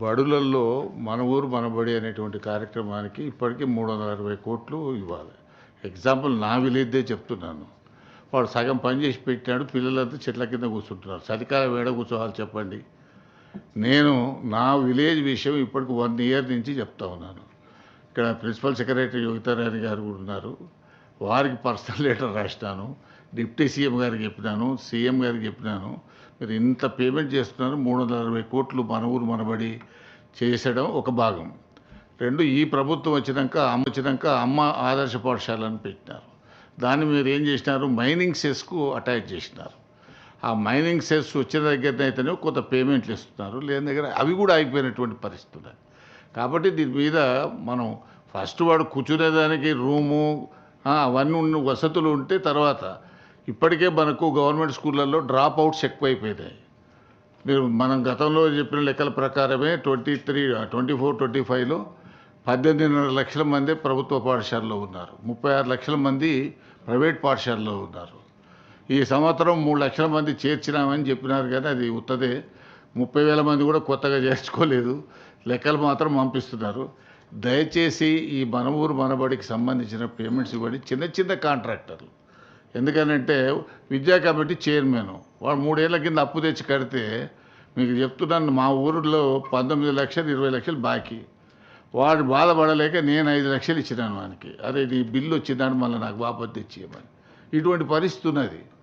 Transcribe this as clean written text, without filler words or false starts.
బడులల్లో మన ఊరు మనబడి అనేటువంటి కార్యక్రమానికి ఇప్పటికీ 360 కోట్లు ఇవ్వాలి. ఎగ్జాంపుల్ నా విలేజ్దే చెప్తున్నాను. వాడు సగం పని చేసి పెట్టాడు, పిల్లలంతా చెట్ల కింద కూర్చుంటున్నారు. చలికాలం ఏడ కూర్చోవాలి చెప్పండి. నేను నా విలేజ్ విషయం ఇప్పటికి 1 ఇయర్ నుంచి చెప్తా ఉన్నాను. ఇక్కడ ప్రిన్సిపల్ సెక్రటరీ యోగితారాణి గారు కూడా ఉన్నారు. వారికి పర్సనల్ లెటర్ రాసినాను, డిప్యూటీ సీఎం గారికి చెప్పినాను, సీఎం గారికి చెప్పినాను. మీరు ఇంత పేమెంట్ చేస్తున్నారు, 360 కోట్లు మన ఊరు మనబడి చేసడం ఒక భాగం. 2, ఈ ప్రభుత్వం వచ్చినాక అమ్మ ఆదర్శ పాఠశాలను పెట్టినారు. దాన్ని మీరు ఏం చేసినారు, మైనింగ్ సెస్కు అటాచ్ చేసినారు. ఆ మైనింగ్ సెస్ వచ్చిన దగ్గరనైతేనే కొంత పేమెంట్లు ఇస్తున్నారు, లేని దగ్గర అవి కూడా ఆగిపోయినటువంటి పరిస్థితులు. కాబట్టి దీని మీద మనం ఫస్ట్ వాడు కూర్చునేదానికి రూము అవన్నీ ఉన్న వసతులు ఉంటే తర్వాత ఇప్పటికే మనకు గవర్నమెంట్ స్కూళ్ళల్లో డ్రాప్ అవుట్స్ ఎక్కువైపోయినాయి. మీరు మనం గతంలో చెప్పిన లెక్కల ప్రకారమే 24-25లో 18.5 లక్షల మంది ప్రభుత్వ పాఠశాలలో ఉన్నారు, 36 లక్షల మంది ప్రైవేట్ పాఠశాలలో ఉన్నారు. ఈ సంవత్సరం 3 లక్షల మంది చేర్చినామని చెప్పినారు, కానీ అది ఉత్తదే. 30,000 మంది కూడా కొత్తగా చేర్చుకోలేదు, లెక్కలు మాత్రం పంపిస్తున్నారు. దయచేసి ఈ మన ఊరు మనబడికి సంబంధించిన పేమెంట్స్ ఇవ్వండి. చిన్న చిన్న కాంట్రాక్టర్లు, ఎందుకనంటే విద్యా కమిటీ చైర్మన్ వాడు 3 ఏళ్ల కింద అప్పు తెచ్చి కడితే, మీకు చెప్తున్నాను, మా ఊరిలో 19 లక్షలు 20 లక్షలు బాకీ. వాడు బాధపడలేక నేను 5 లక్షలు ఇచ్చినాను వానికి. అరే నీ బిల్లు వచ్చిందని మళ్ళీ నాకు వాపసు తెచ్చియమని. ఇటువంటి పరిస్థితి ఉన్నది.